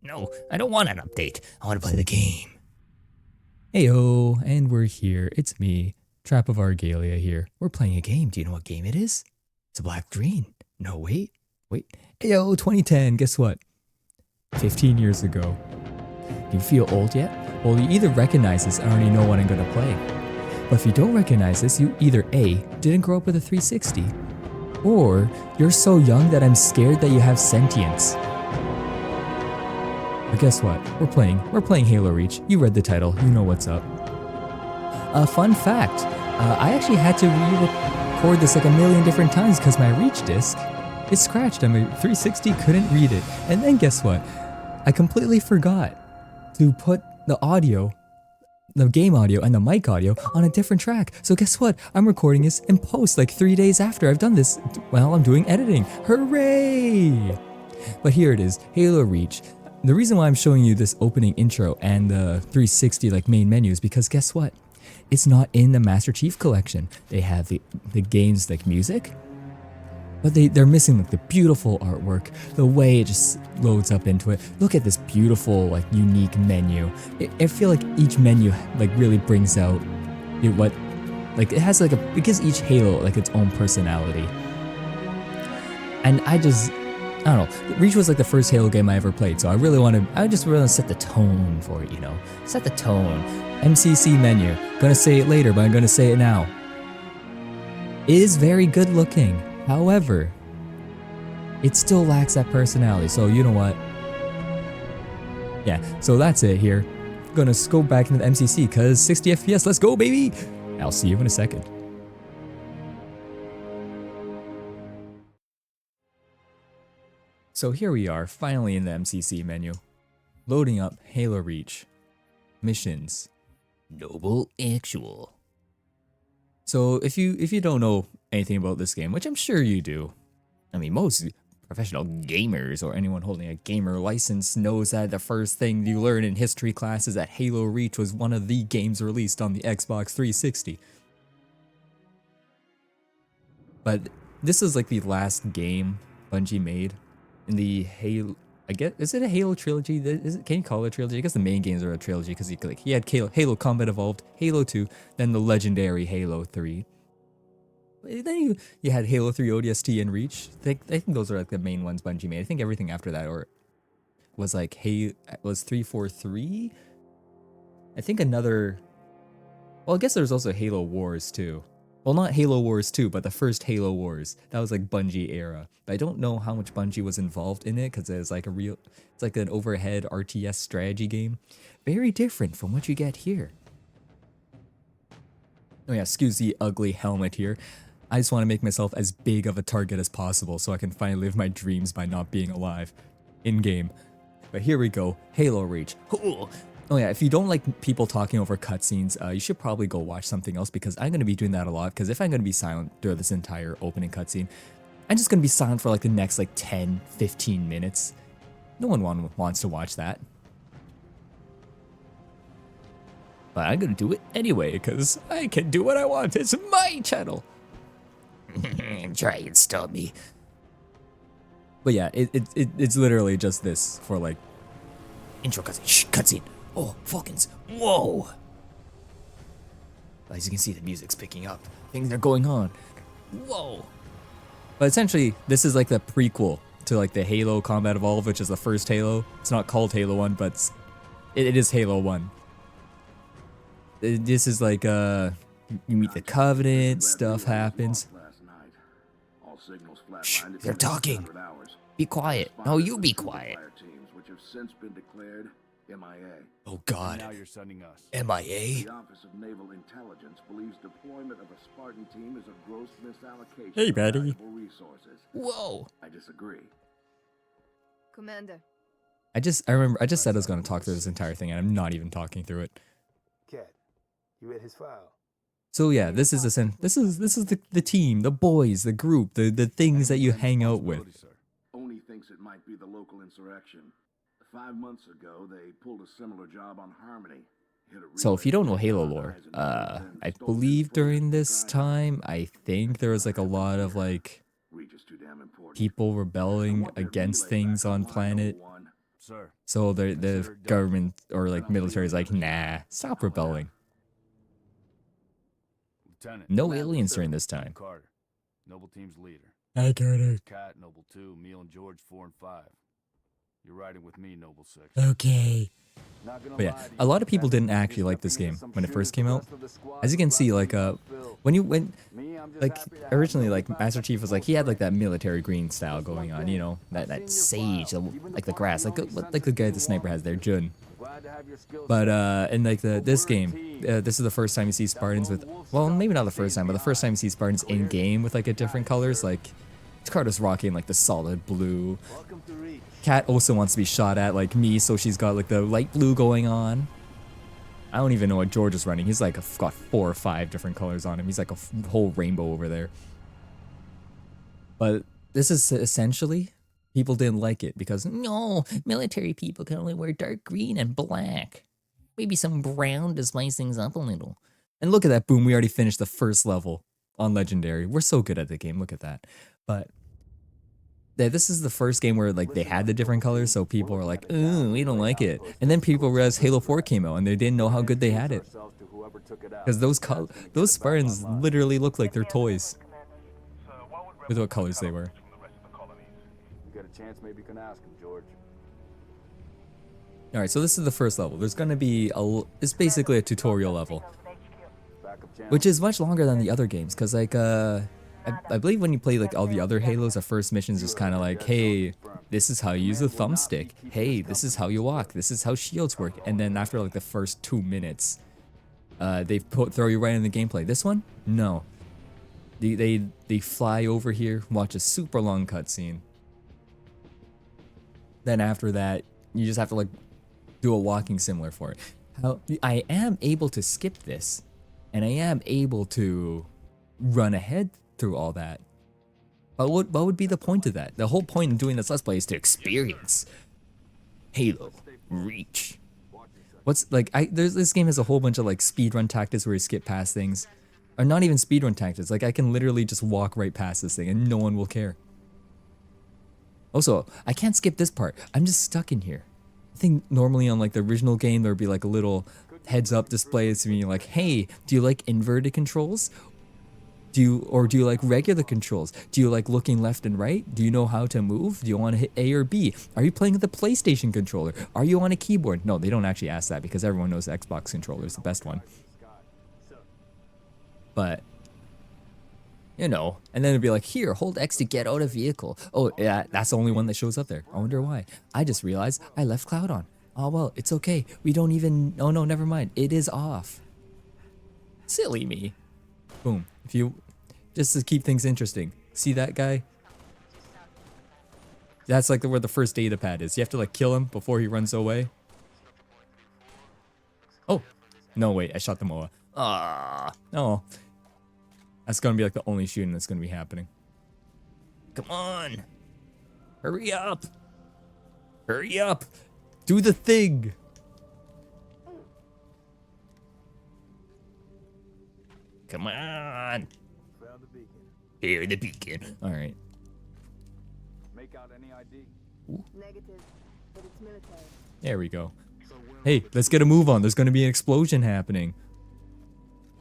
No, I don't want an update. I want to play the game. Heyo, and we're here. It's me, Trap of Argalia here. We're playing a game. Do you know what game it is? It's a black green. No, wait. Heyo, 2010. Guess what? 15 years ago. Do you feel old yet? Well, you either recognize this and already know what I'm gonna play. But if you don't recognize this, you either A, didn't grow up with a 360, or you're so young that I'm scared that you have sentience. But guess what? We're playing Halo Reach. You read the title, you know what's up. Fun fact, I actually had to re-record this like a million different times because my Reach disc, it scratched and my 360 couldn't read it. And then guess what? I completely forgot to put the audio, the game audio and the mic audio on a different track. So guess what? I'm recording this in post like 3 days after I've done this while I'm doing editing. Hooray! But here it is, Halo Reach. The reason why I'm showing you this opening intro and the 360 like main menu is because guess what? It's not in the Master Chief Collection. They have the game's like music, but they're missing like the beautiful artwork, the way it just loads up into it. Look at this beautiful like unique menu. I feel like each menu like really brings out what like it has like it gives each Halo like its own personality. And I don't know. Reach was like the first Halo game I ever played, so I just really want to set the tone for it, you know? Set the tone. MCC menu. Gonna say it later, but I'm gonna say it now. It is very good looking. However, it still lacks that personality, so you know what? Yeah, so that's it here. Gonna go back into the MCC, cause 60 FPS, let's go baby! I'll see you in a second. So here we are, finally in the MCC menu. Loading up Halo Reach. Missions. Noble Actual. So if you don't know anything about this game, which I'm sure you do, I mean most professional gamers or anyone holding a gamer license knows that the first thing you learn in history class is that Halo Reach was one of the games released on the Xbox 360. But this is like the last game Bungie made in the Halo, I guess, is it a Halo trilogy? Can you call it a trilogy? I guess the main games are a trilogy because he had Halo Combat Evolved, Halo 2, then the legendary Halo 3. Then you had Halo 3 ODST and Reach. I think those are like the main ones Bungie made. I think everything after that was like was 343. I think another. Well, I guess there's also Halo Wars too. Well, not Halo Wars 2, but the first Halo Wars. That was like Bungie era. But I don't know how much Bungie was involved in it because it's like it's like an overhead RTS strategy game. Very different from what you get here. Oh yeah, excuse the ugly helmet here. I just want to make myself as big of a target as possible so I can finally live my dreams by not being alive in-game. But here we go, Halo Reach. Oh yeah, if you don't like people talking over cutscenes, you should probably go watch something else because I'm going to be doing that a lot because if I'm going to be silent during this entire opening cutscene, I'm just going to be silent for like the next like 10, 15 minutes. No one wants to watch that. But I'm going to do it anyway because I can do what I want. It's my channel. Try and stop me. But yeah, it's literally just this for like Intro cutscene. Shh, cutscene. Oh, Falcons. Whoa. As you can see, the music's picking up. Things are going on. Whoa. But essentially, this is like the prequel to like the Halo Combat Evolved, which is the first Halo. It's not called Halo 1, but it is Halo 1. This is like, you meet the Covenant, stuff happens. Shh, they're talking. Be quiet. No, you be quiet. Oh God. Now you're sending us. MIA? The Office of Naval Intelligence believes deployment of a Spartan team is a gross misallocation Hey, of buddy. valuable resources. Whoa. I disagree. Commander. I just said I was going to talk through this entire thing, and I'm not even talking through it. Cat, you read his file? So yeah, this is the team, the boys, the group, the things that you hang out with. Only thinks it might be the local insurrection. 5 months ago, they pulled a similar job on Harmony. So if you don't know Halo lore, I believe during this time, I think there was like a lot of like people rebelling against things on planet Sir. So the government or like military is like, nah, stop rebelling. Lieutenant. No Commander, aliens sir. during this time. Carter. Noble Team's leader. Hi, Carter. Cat, Noble 2, Meal and George 4 and 5. You're riding with me, Noble 6. Okay. But yeah, a lot of people didn't actually like this game when it first came out. As you can see, like when originally like Master Chief was like he had like that military green style going on, you know, that sage, like the grass, like the guy the sniper has there, Jun. But in like this game, this is the first time you see Spartans with, well, maybe not the first time, but the first time you see Spartans in game with like a different colors. Like Carter's rocking like the solid blue. Kat also wants to be shot at like me, so she's got like the light blue going on. I don't even know what George is running. He's like got 4 or 5 different colors on him. He's like a whole rainbow over there. But this is essentially, people didn't like it because no, military people can only wear dark green and black. Maybe some brown to spice things up a little. And look at that, boom, we already finished the first level on Legendary. We're so good at the game, look at that. But yeah, this is the first game where like they had the different colors, so people were like, ooh, we don't like it. And then people realized Halo 4 came out and they didn't know how good they had it. Because those Spartans literally look like they're toys. With what colors they were. Alright, so this is the first level. There's gonna be it's basically a tutorial level. Which is much longer than the other games, because like I believe when you play like all the other Halos, the first mission is just kind of like, hey, this is how you use a thumbstick. Hey, this is how you walk. This is how shields work. And then after like the first 2 minutes, they throw you right in the gameplay. This one, no. They fly over here, watch a super long cutscene. Then after that, you just have to like do a walking simulator for it. How I am able to skip this, and I am able to run ahead through all that. But what would be the point of that? The whole point of doing this Let's Play is to experience Halo Reach. What's like this game has a whole bunch of like speedrun tactics where you skip past things. Or not even speedrun tactics, like I can literally just walk right past this thing and no one will care. Also, I can't skip this part. I'm just stuck in here. I think normally on like the original game there would be like a little heads up display to me like, hey, do you like inverted controls? Do you like regular controls? Do you like looking left and right? Do you know how to move? Do you want to hit A or B? Are you playing with the PlayStation controller? Are you on a keyboard? No, they don't actually ask that because everyone knows the Xbox controller is the best one. But, you know, and then it'd be like, here, hold X to get out of vehicle. Oh, yeah, that's the only one that shows up there. I wonder why. I just realized I left Cloud on. Oh, well, it's okay. We don't even, oh no, never mind. It is off. Silly me. Boom. If you, just to keep things interesting. See that guy? That's like where the first data pad is. You have to like kill him before he runs away. Oh, no, wait, I shot the MOA. Ah, no. That's gonna be like the only shooting that's gonna be happening. Come on. Hurry up. Hurry up. Do the thing. Come on. Here, the beacon. All right. Make out any ID? Negative, but it's military. There we go. Hey, let's get a move on. There's going to be an explosion happening.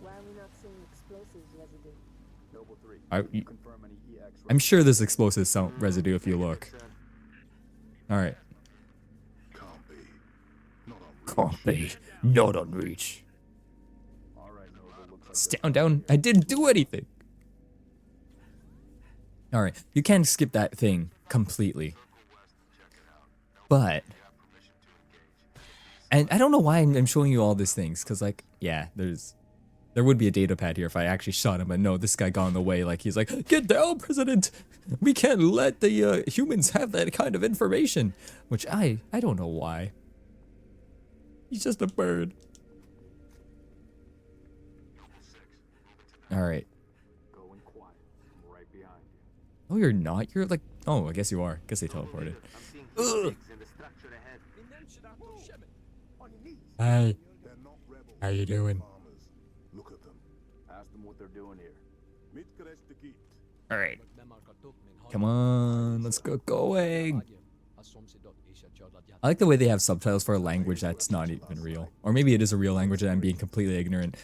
Why are we not seeing explosives residue? Noble 3. I'm sure there's explosive sound residue if you look. All right. Can't be. Not on reach. Down. I didn't do anything. All right, you can skip that thing completely. But, and I don't know why I'm showing you all these things, because like, yeah, there would be a data pad here if I actually shot him, but no, this guy got in the way, like he's like, get down, President! We can't let the humans have that kind of information. Which I don't know why. He's just a bird. Alright. Oh, you're not? You're like, oh, I guess you are. Guess they teleported. Ugh. Hi. How you doing? Ask them what they're doing here. Alright. Come on, let's go going. I like the way they have subtitles for a language that's not even real. Or maybe it is a real language and I'm being completely ignorant.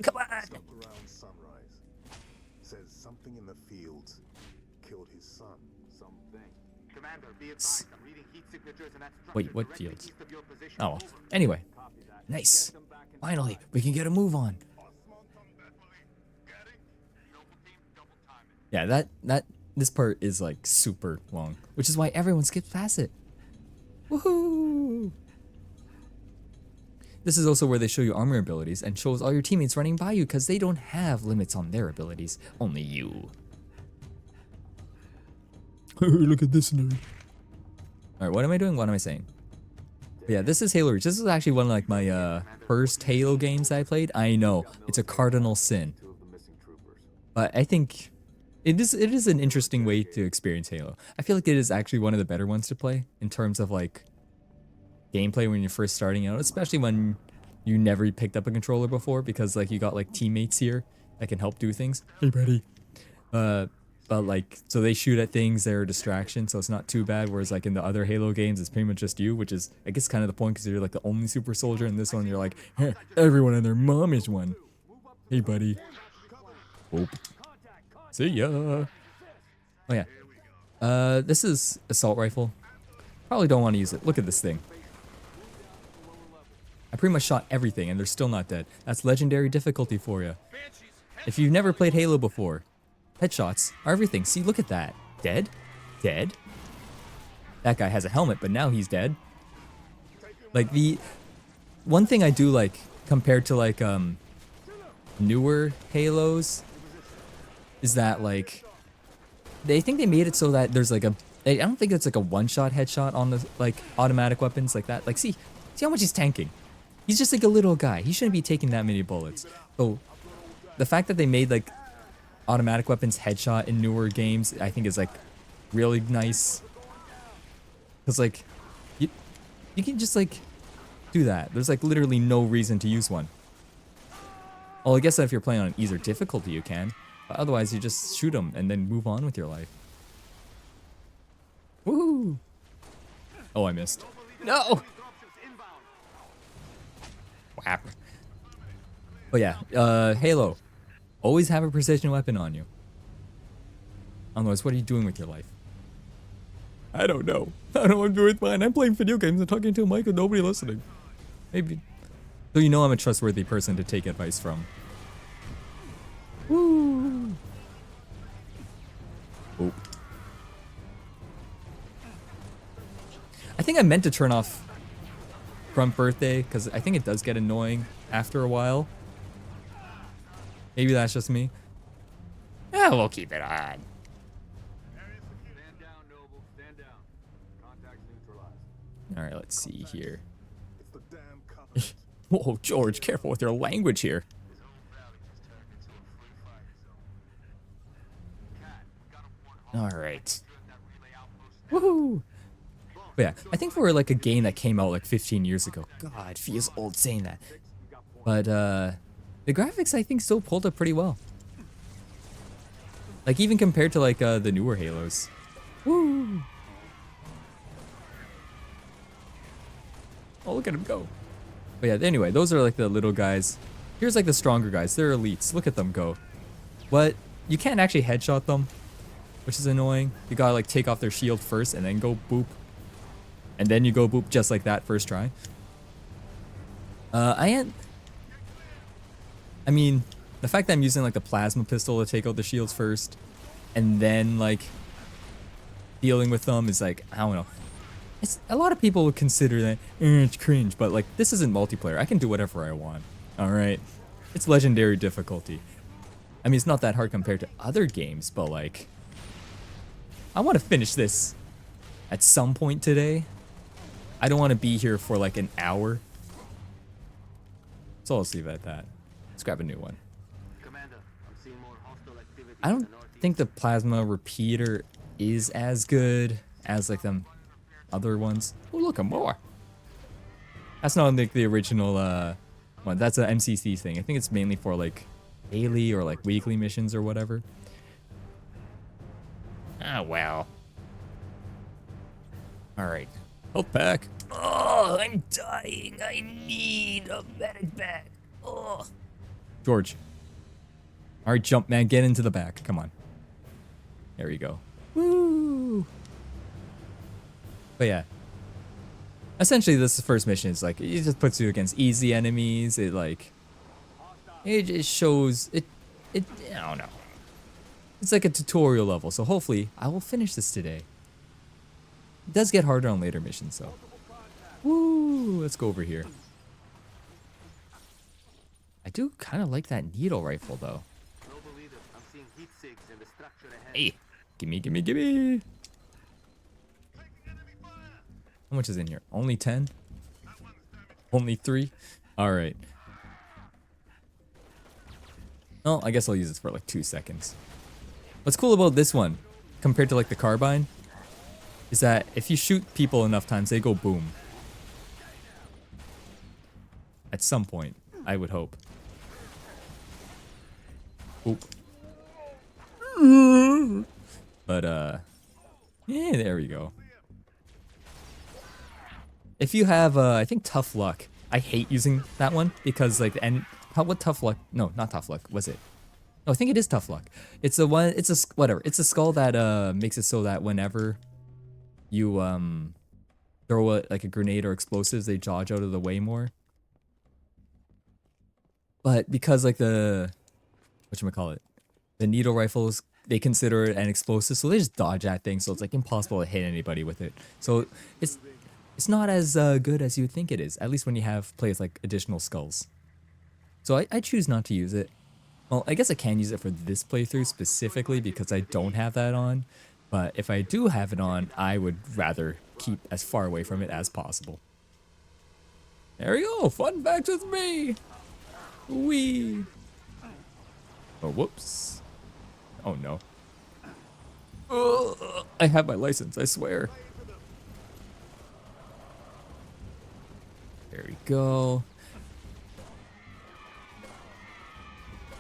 Come on! Around sunrise. Says something in the fields killed his son. Something. Commander, be advised. I'm reading heat signatures and that's Wait, what fields? Oh, well. Anyway. Nice. Finally, we can get a move on. Yeah, this part is like super long, which is why everyone skips past it. Woohoo! This is also where they show you armor abilities and shows all your teammates running by you because they don't have limits on their abilities, only you. Look at this nerd. Alright, what am I doing? What am I saying? But yeah, this is Halo Reach. This is actually one of like my first Halo games that I played. I know, it's a cardinal sin. But I think it is an interesting way to experience Halo. I feel like it is actually one of the better ones to play in terms of like gameplay when you're first starting out, especially when you never picked up a controller before because like you got like teammates here that can help do things. Hey buddy. But like, so they shoot at things, they're a distraction, so it's not too bad, whereas like in the other Halo games, it's pretty much just you, which is, I guess, kind of the point, because you're like the only super soldier. In this one, you're like, hey, everyone and their mom is one. Hey, buddy. Oop. See ya. Oh, yeah. This is assault rifle. Probably don't want to use it. Look at this thing. I pretty much shot everything, and they're still not dead. That's legendary difficulty for you. If you've never played Halo before, headshots are everything. See, look at that. Dead? Dead? That guy has a helmet, but now he's dead. Like, the one thing I do like, compared to like, newer Halos, is that like, they think they made it so that there's like I don't think it's like a one-shot headshot on the like automatic weapons like that. Like, see how much he's tanking. He's just like a little guy. He shouldn't be taking that many bullets. So the fact that they made like automatic weapons headshot in newer games, I think is like really nice. Cause like you can just like do that. There's like literally no reason to use one. Well, I guess if you're playing on an easier difficulty, you can. But otherwise, you just shoot them and then move on with your life. Woo! Oh, I missed. No! Whap. But yeah, Halo. Always have a precision weapon on you. Otherwise, what are you doing with your life? I don't know. I don't know what I'm doing with mine. I'm playing video games and talking to a mic with nobody listening. Maybe. So you know I'm a trustworthy person to take advice from. Woo! Oh. I think I meant to turn off Front Birthday, because I think it does get annoying after a while. Maybe that's just me. Yeah, we'll keep it on. Stand down, Noble. Stand down. Contacts neutralized. Alright, let's see here. It's the damn covenant. Whoa, George, careful with your language here. This whole valley just turned into a free fire zone. Cat, we gotta warn all Alright. that relay outpost. Woohoo! But yeah, I think for like a game that came out like 15 years ago. God, it feels old saying that. But the graphics I think still pulled up pretty well. Like even compared to like the newer Halos. Woo! Oh, look at him go. But yeah, anyway, those are like the little guys. Here's like the stronger guys. They're elites. Look at them go. But you can't actually headshot them, which is annoying. You gotta like take off their shield first and then go boop. And then you go boop just like that first try. I mean, the fact that I'm using like the plasma pistol to take out the shields first, and then like dealing with them is like, I don't know. It's a lot of people would consider that it's cringe, but like this isn't multiplayer. I can do whatever I want. All right, it's legendary difficulty. I mean, it's not that hard compared to other games, but like, I want to finish this at some point today. I don't want to be here for like an hour. So let's leave it at that. Let's grab a new one. Commander, I'm seeing more hostile activity. I don't think the plasma repeater is as good as like them other ones. Oh, look, more. That's not like the original one. That's an MCC thing. I think it's mainly for like daily or like weekly missions or whatever. Ah, well. All right. Health pack. Oh, I'm dying. I need a medic bag. Oh. George. All right, jump, man. Get into the back. Come on. There you go. Woo! But yeah. Essentially, this first mission is like, it just puts you against easy enemies. It like, it just shows, I don't know. It's like a tutorial level, so hopefully I will finish this today. It does get harder on later missions, though. Woo! Let's go over here. I do kind of like that needle rifle, though. Noble leader, I'm seeing heat sigs in the structure ahead. Hey, gimme, gimme, gimme. How much is in here? Only 10? Only 3? All right. Oh, I guess I'll use this for like 2 seconds. What's cool about this one, compared to like the carbine, is that if you shoot people enough times, they go boom. At some point, I would hope. Oop. But, yeah, there we go. If you have, I think Tough Luck. I hate using that one because, like, what Tough Luck? No, not Tough Luck. Was it? No, I think it is Tough Luck. It's the one. It's whatever. It's a skull that makes it so that whenever you throw like a grenade or explosives, they dodge out of the way more. But because like the whatchamacallit, the needle rifles, they consider it an explosive, so they just dodge that thing. So it's like impossible to hit anybody with it. So it's not as good as you would think it is, at least when you have plays like additional skulls. So I choose not to use it. Well, I guess I can use it for this playthrough specifically because I don't have that on. But if I do have it on, I would rather keep as far away from it as possible. There we go, fun facts with me! Wee! Oh, whoops. Oh no. Ugh, I have my license, I swear. There we go.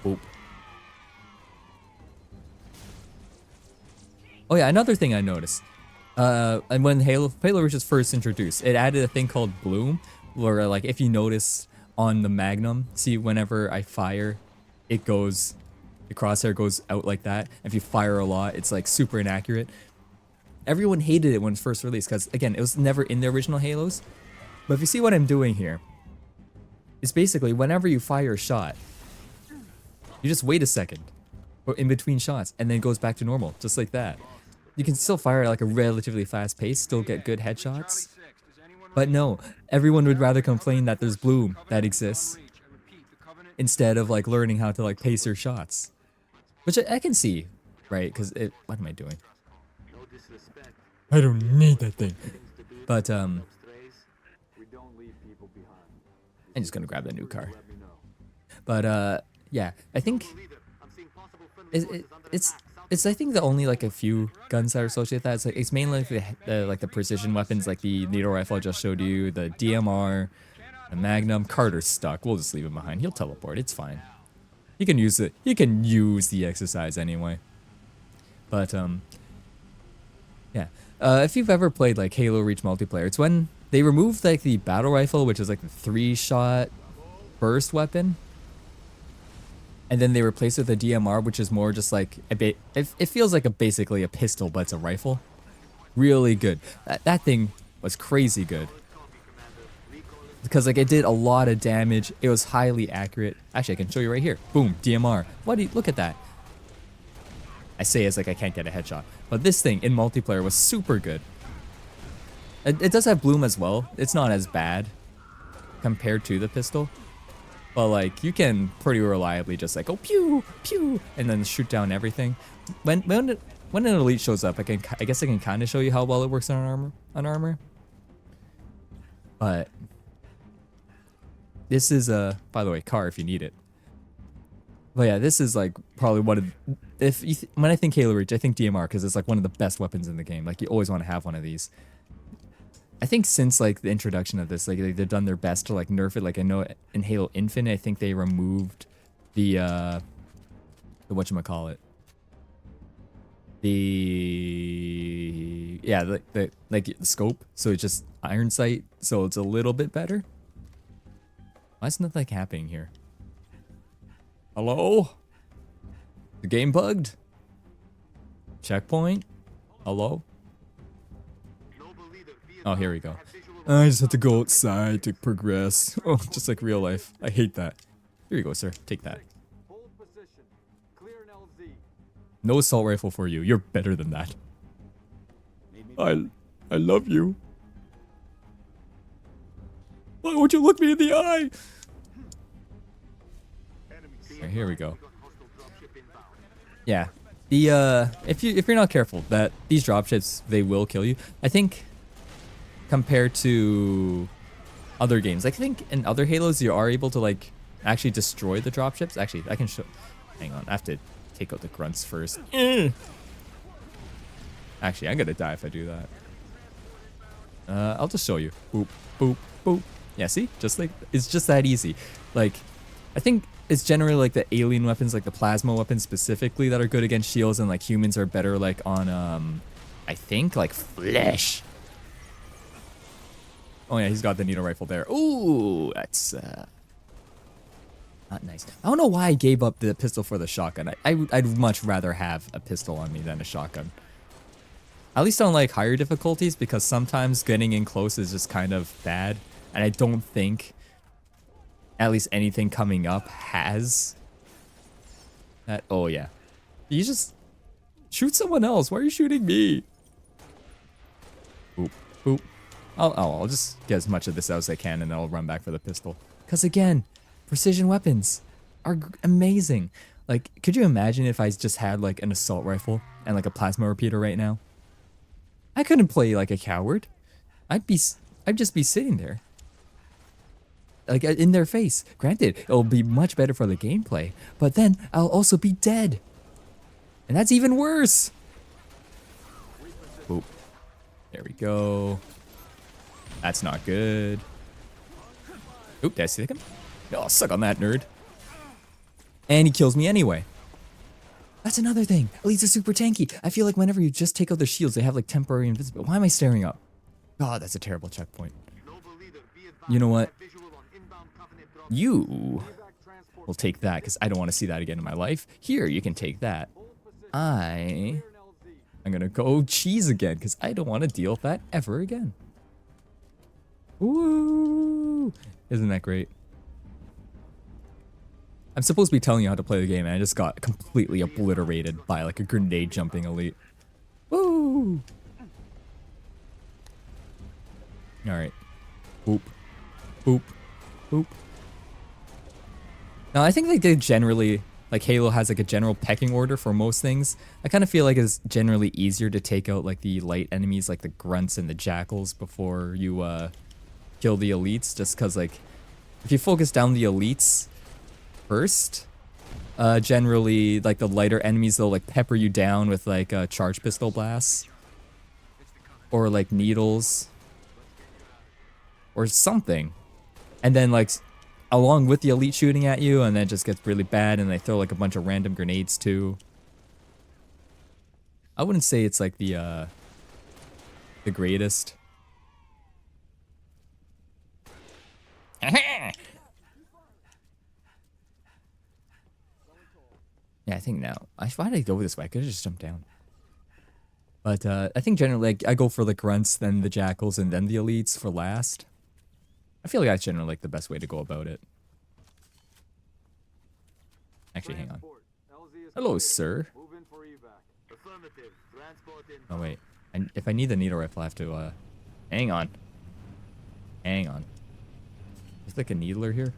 Oop. Oh yeah, another thing I noticed. And when Halo Reach was first introduced, it added a thing called Bloom, where like if you notice on the Magnum, see whenever I fire, it goes, the crosshair goes out like that. If you fire a lot, it's like super inaccurate. Everyone hated it when it was first released because again, it was never in the original Halos. But if you see what I'm doing here, it's basically whenever you fire a shot, you just wait a second or in between shots and then it goes back to normal, just like that. You can still fire at like a relatively fast pace, still get good headshots. But no, everyone would rather complain that there's Bloom that exists instead of like learning how to like pace your shots. Which I can see, right? Because what am I doing? I don't need that thing. But I'm just gonna grab that new car. But yeah, I think it's I think the only like a few guns that are associated with that. It's mainly like the precision weapons, like the needle rifle I just showed you, the DMR, the Magnum. Carter's stuck. We'll just leave him behind. He'll teleport. It's fine. He can use it. He can use the exercise anyway. But yeah. If you've ever played like Halo Reach multiplayer, it's when they removed like the battle rifle, which is like the 3-shot burst weapon. And then they replaced it with a DMR, which is more just like a bit. It feels like basically a pistol, but it's a rifle. Really good. That thing was crazy good. Because like it did a lot of damage. It was highly accurate. Actually, I can show you right here. Boom, DMR. Look at that. I say it's like I can't get a headshot, but this thing in multiplayer was super good. It does have Bloom as well. It's not as bad compared to the pistol. But like you can pretty reliably just like go pew pew and then shoot down everything. When an elite shows up, I guess I can kind of show you how well it works on armor. But this is by the way, car if you need it. But yeah, this is like probably one of when I think Halo Reach, I think DMR because it's like one of the best weapons in the game. Like you always want to have one of these. I think since like the introduction of this, like they've done their best to like nerf it. Like I know in Halo Infinite, I think they removed the whatchamacallit. yeah, the scope. So it's just iron sight. So it's a little bit better. Why is nothing happening here? Hello? The game bugged? Checkpoint? Hello? Oh, here we go. I just have to go outside to progress. Oh, just like real life. I hate that. Here you go, sir. Take that. Hold position. Clear an LZ. No assault rifle for you. You're better than that. I love you. Why won't you look me in the eye? Alright, here we go. Yeah. The if you're not careful, that these dropships, they will kill you. I think compared to other games, I think in other Halos you are able to like actually destroy the dropships. Actually, I can show. Hang on, I have to take out the grunts first. Actually, I'm gonna die if I do that. I'll just show you. Boop, boop, boop. Yeah, see? Just like, it's just that easy. Like, I think it's generally like the alien weapons, like the plasma weapons specifically, that are good against shields, and like humans are better like on, I think like flesh. Oh yeah, he's got the needle rifle there. Ooh, that's, not nice. I don't know why I gave up the pistol for the shotgun. I'd much rather have a pistol on me than a shotgun. At least on like higher difficulties, because sometimes getting in close is just kind of bad. And I don't think at least anything coming up has that. Oh yeah. You just shoot someone else. Why are you shooting me? Boop, boop. I'll just get as much of this out as I can, and then I'll run back for the pistol. Because again, precision weapons are amazing. Like, could you imagine if I just had like an assault rifle and like a plasma repeater right now? I couldn't play like a coward. I'd just be sitting there. Like in their face. Granted, it'll be much better for the gameplay, but then I'll also be dead. And that's even worse. Boop. There we go. That's not good. Oop, did I see him? Oh, suck on that, nerd. And he kills me anyway. That's another thing. Elites are super tanky. I feel like whenever you just take out their shields, they have like temporary invisibility. Why am I staring up? God, that's a terrible checkpoint. You know what? You will take that, because I don't want to see that again in my life. Here, you can take that. I'm gonna go cheese again, because I don't want to deal with that ever again. Woo! Isn't that great? I'm supposed to be telling you how to play the game, and I just got completely obliterated by like a grenade jumping elite. Woo! Alright. Boop. Boop. Boop. Now, I think like they generally, like Halo has like a general pecking order for most things. I kind of feel like it's generally easier to take out like the light enemies, like the grunts and the jackals, before you kill the elites, just because like if you focus down the elites first, generally like the lighter enemies, they'll like pepper you down with like charge pistol blasts or like needles or something, and then like along with the elite shooting at you, and then it just gets really bad, and they throw like a bunch of random grenades too. I wouldn't say it's like the greatest. Yeah, I think now. Why did I go this way? I could have just jumped down. But I think generally like, I go for the grunts, then the jackals, and then the elites for last. I feel like that's generally like the best way to go about it. Actually, hang on. Hello, sir. Oh wait, if I need the needle rifle, I have to hang on. Hang on. There's like a needler here.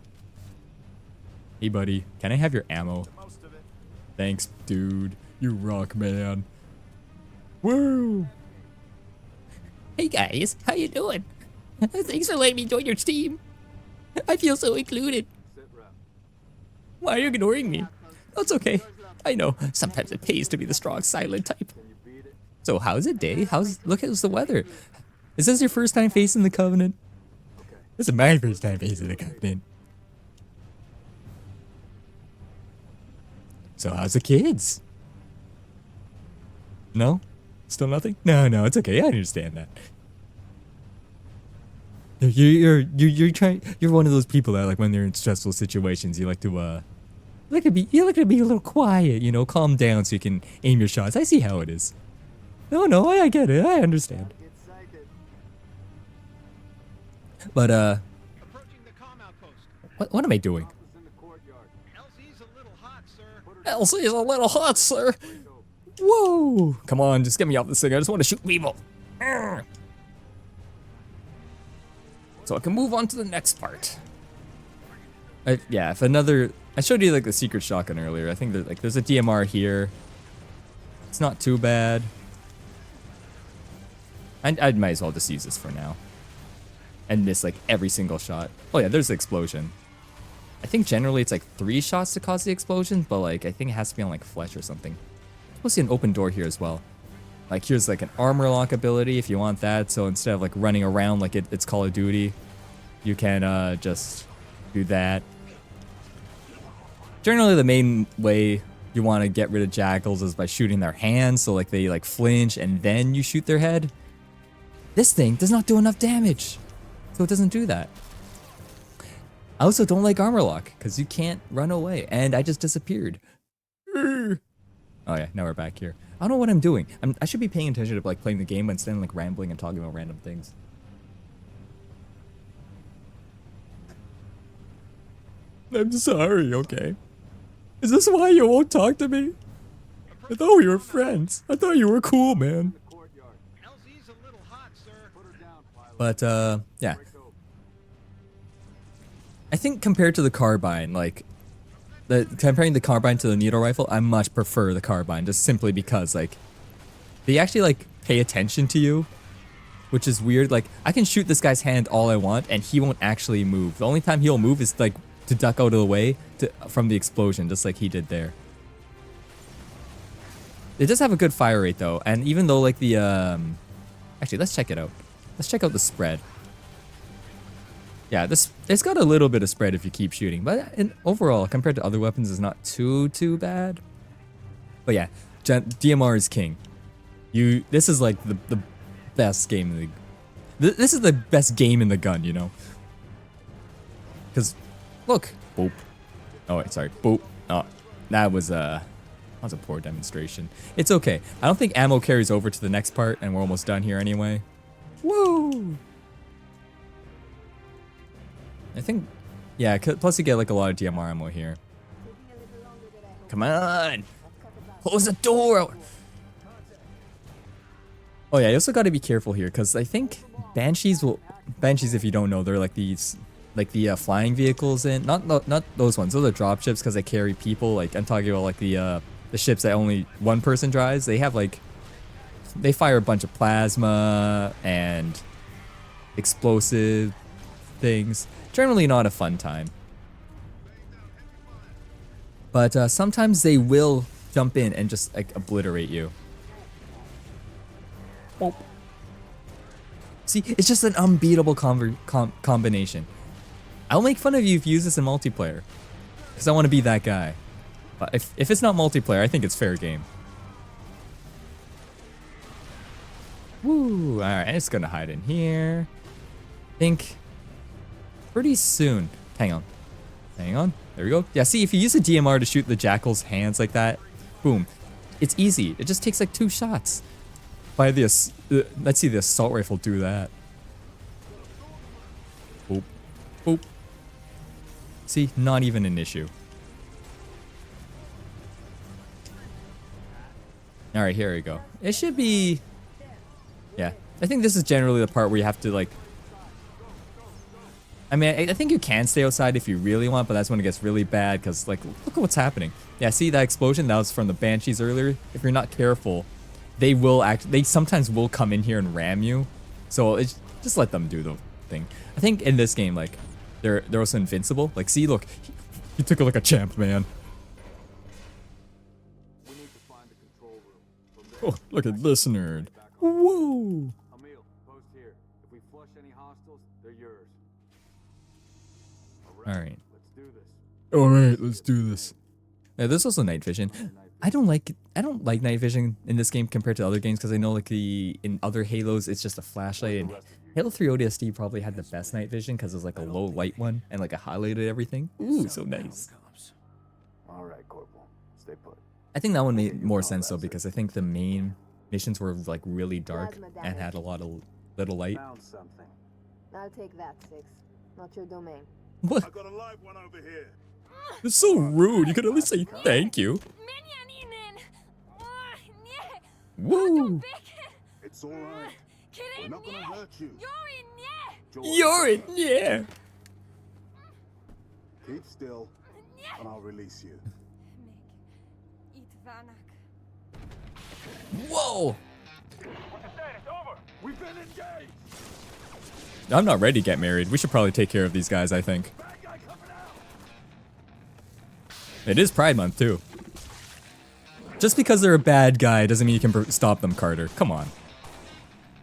Hey buddy, can I have your ammo? Thanks, dude. You rock, man. Woo! Hey guys, how you doing? Thanks for letting me join your team. I feel so included. Why are you ignoring me? That's okay. I know, sometimes it pays to be the strong, silent type. So how's it, Day? How's the weather? Is this your first time facing the Covenant? This is my first time facing the Covenant. So how's the kids? No? Still nothing? No, it's okay. I understand that. You're trying. You're one of those people that, like, when they're in stressful situations, you like to you like to be a little quiet, you know, calm down so you can aim your shots. I see how it is. No, I get it. I understand. Get sighted. But Approaching the comm outpost. what am I doing? Office in the courtyard. LZ's a little hot, sir. Elsie's a little hot, sir. Whoa! Come on, just get me off this thing. I just want to shoot people. Arrgh. So I can move on to the next part. Yeah, if another... I showed you, like, the secret shotgun earlier. I think there's a DMR here. It's not too bad. I might as well just use this for now. And miss, like, every single shot. Oh yeah, there's the explosion. I think generally it's like 3 shots to cause the explosion, but, like, I think it has to be on, like, flesh or something. We'll see an open door here as well. Like, here's like an armor lock ability if you want that. So instead of like running around like it's Call of Duty, you can just do that. Generally, the main way you want to get rid of jackals is by shooting their hands. So like they like flinch and then you shoot their head. This thing does not do enough damage, so it doesn't do that. I also don't like armor lock because you can't run away, and I just disappeared. Oh yeah, now we're back here. I don't know what I'm doing. I should be paying attention to like playing the game, but instead of like rambling and talking about random things. I'm sorry, okay? Is this why you won't talk to me? I thought we were friends. I thought you were cool, man. Courtyard. LZ's a little hot, sir. Put her down, pilot. But yeah. I think compared to the carbine, like comparing the carbine to the needle rifle, I much prefer the carbine, just simply because like they actually like pay attention to you, which is weird. Like I can shoot this guy's hand all I want and he won't actually move. The only time he'll move is like to duck out of the way from the explosion, just like he did there. It does have a good fire rate though, and even though like the actually let's check it out. Let's check out the spread. Yeah, it's got a little bit of spread if you keep shooting, but overall, compared to other weapons, it's not too bad. But yeah, DMR is king. This is like the best game in the. This is the best game in the gun, you know. Because, look, boop. Oh wait, sorry, boop. Oh, that was a poor demonstration. It's okay. I don't think ammo carries over to the next part, and we're almost done here anyway. Woo! I think, yeah, plus you get like a lot of DMR ammo here. Come on! Close the door! Oh yeah, you also gotta be careful here, because I think Banshees, if you don't know, they're like these, like the flying vehicles not those ones, those are drop ships because they carry people. Like I'm talking about like the ships that only one person drives. They have like, they fire a bunch of plasma and explosive things. Generally not a fun time. But sometimes they will jump in and just like obliterate you. Oh. See, it's just an unbeatable combination. I'll make fun of you if you use this in multiplayer, because I want to be that guy. But if it's not multiplayer, I think it's fair game. Woo! Alright, I'm just gonna hide in here. I think pretty soon. Hang on. There we go. Yeah, see, if you use a DMR to shoot the jackal's hands like that, boom. It's easy. It just takes like 2 shots. By the let's see the assault rifle do that. Boop. Boop. See, not even an issue. Alright, here we go. It should be... Yeah. I think this is generally the part where you have to like... I mean, I think you can stay outside if you really want, but that's when it gets really bad, because, like, look at what's happening. Yeah, see that explosion? That was from the Banshees earlier. If you're not careful, they sometimes will come in here and ram you. So just let them do the thing. I think in this game, like, they're also invincible. Like, see, look, he took it like a champ, man. We need to find the control room. From there, Oh, look at this nerd. Whoa! Emil, post here. If we flush any hostiles, they're yours. Alright. Let's do this. Alright, let's do this. Yeah, there's also night vision. I don't like night vision in this game compared to other games because I know like in other Halos it's just a flashlight, and Halo 3 ODST probably had the best night vision because it was like a low light one and like it highlighted everything. Ooh, so nice. All right, Corporal. Stay put. I think that one made more sense though because I think the main missions were like really dark Plasma and damage. had a lot of little light. Found something. I'll take that, Six. Not your domain. What? I got a live one over here. It's so rude. You could at least say thank you. Woo! It's all right. We're not gonna hurt you. George, You're it, yeah. keep still, and I'll release you. Whoa! We've been engaged. I'm not ready to get married. We should probably take care of these guys, I think. Bad guy coming out. It is Pride Month, too. Just because they're a bad guy doesn't mean you can stop them, Carter. Come on.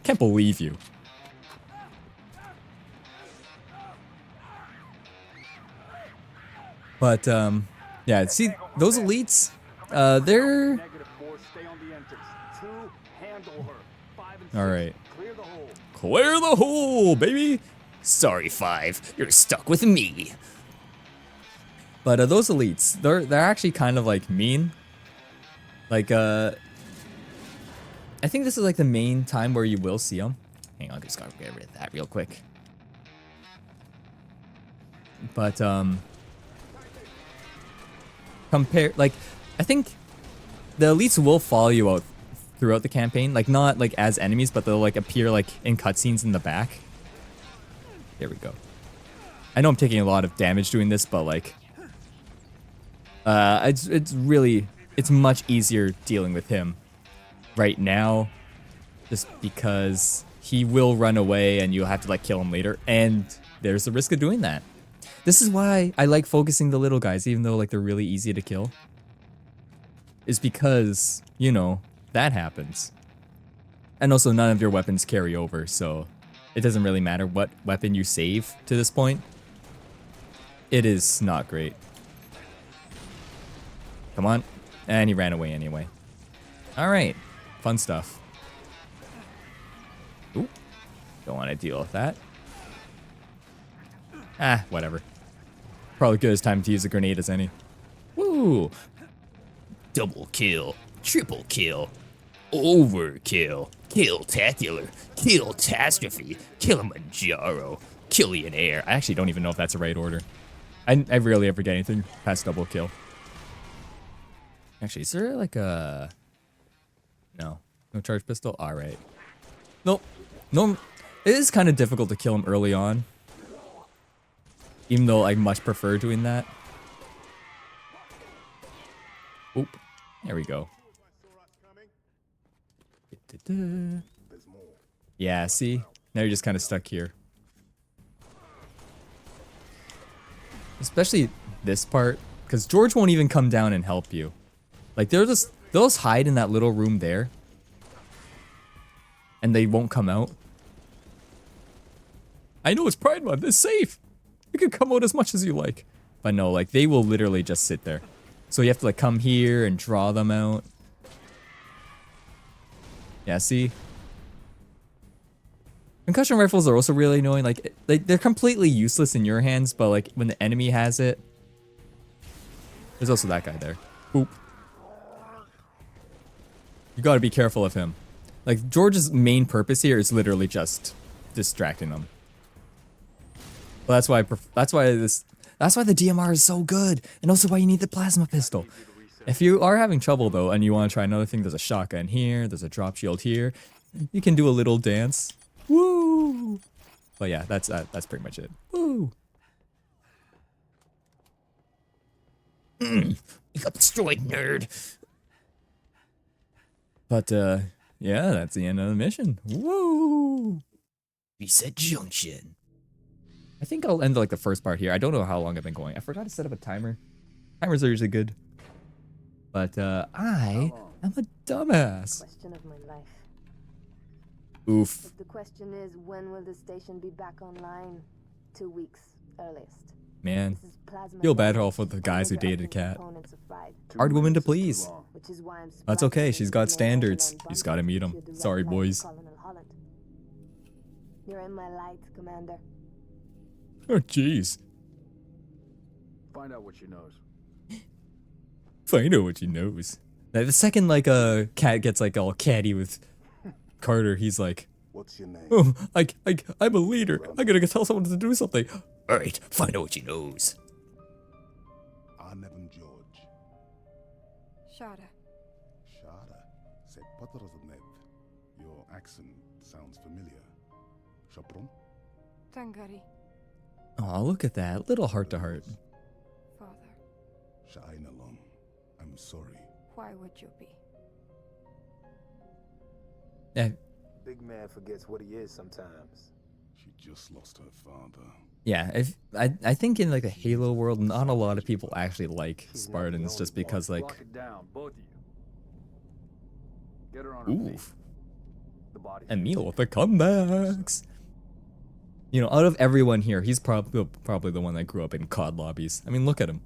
Can't believe you. But, yeah, see, those elites, they're... Negative 4, stay on the entrance. 2, handle her. 5 and 6, Alright. clear the hole. Clear the hole, baby! Sorry, 5. You're stuck with me. But those elites, they're actually kind of, like, mean. Like, I think this is, like, the main time where you will see them. Hang on, just gotta get rid of that real quick. But, like, I think the elites will follow you out throughout the campaign. Like, not, like, as enemies, but they'll, like, appear, like, in cutscenes in the back. There we go. I know I'm taking a lot of damage doing this, but, like, it's much easier dealing with him right now, just because he will run away and you'll have to, like, kill him later, and there's the risk of doing that. This is why I like focusing the little guys, even though, like, they're really easy to kill. Is because, you know, that happens. And also, none of your weapons carry over, so it doesn't really matter what weapon you save to this point. It is not great. Come on. And he ran away anyway. Alright. Fun stuff. Ooh. Don't want to deal with that. Ah, whatever. Probably good as time to use a grenade as any. Woo! Double kill. Triple kill. Overkill. Kill-tacular. Kill-tastrophe. Kilimanjaro. Killionaire. I actually don't even know if that's the right order. I rarely ever get anything past double kill. Actually, is there like a... No. No charge pistol? Alright. Nope. No. It is kind of difficult to kill him early on. Even though I much prefer doing that. Oop. There we go. Yeah, see? Now you're just kind of stuck here. Especially this part. Because George won't even come down and help you. Like, they'll just hide in that little room there. And they won't come out. I know it's Pride Month. It's safe. You can come out as much as you like. But no, like, they will literally just sit there. So you have to, like, come here and draw them out. Yeah, see? Concussion rifles are also really annoying. Like, they're completely useless in your hands, but, like, when the enemy has it... There's also that guy there. Oop. You gotta be careful of him. Like, George's main purpose here is literally just distracting them. Well, that's why the DMR is so good, and also why you need the plasma pistol. If you are having trouble though, and you want to try another thing, there's a shotgun here, there's a drop shield here. You can do a little dance. Woo! But yeah, that's pretty much it. Woo! You got destroyed, nerd. But yeah, that's the end of the mission. Woo! Reset junction. I think I'll end like the first part here. I don't know how long I've been going. I forgot to set up a timer. Timers are usually good. But I am a dumbass. Question of my life. Oof. If the question is, when will the station be back online? 2 weeks, earliest. Man, This is plasma feel bad damage, for the and guys who major dated active Cat. components are fried, Hard woman to please. which is why I'm That's surprised okay, that she's the got main standards. overland You just gotta bundle meet 'em. featured the right Sorry, line boys. Colonel Holland. You're in my light, Commander. Oh, jeez. Find out what she knows. Find out what she knows. Now, the second, like, Cat gets, like, all catty with Carter, he's like, What's your name? oh, I'm a leader. I gotta go tell someone to do something. All right, find out what she knows. Arnevin George. Shada. Shada. Se Pottersnev. Your accent sounds familiar. Chapron? Tangari. Oh, look at that. Little heart to heart. Father. Sha'ainalong. I'm sorry. Why would you be? Eh, Big man forgets what he is sometimes. She just lost her father. yeah, I think in, like, a Halo world, not a lot of people actually like Spartans just because, like, Lock it down, both of you. Get her on her feet. oof. The body. Emil with the comebacks. You know, out of everyone here, he's probably the one that grew up in COD lobbies. I mean, look at him.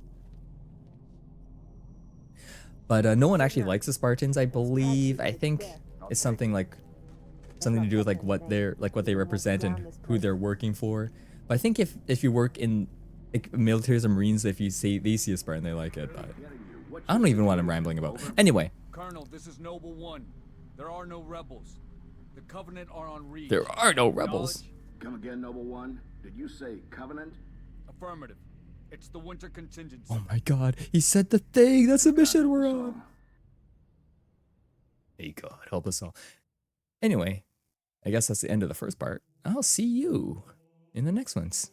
But no one actually likes the Spartans, I believe. I think it's something to do with like what they represent and who they're working for. But I think if you work in like militaries or marines, if you see they see a Spartan, they like it. But I don't even know what I'm rambling about. Anyway, Colonel, this is Noble One. There are no rebels. The Covenant are on Reed. there are no rebels. Come again, Noble One? Did you say Covenant? Affirmative. It's the Winter Contingency. Oh my God, he said the thing. That's the mission we're on. Hey God, help us all. Anyway, I guess that's the end of the first part. I'll see you in the next ones.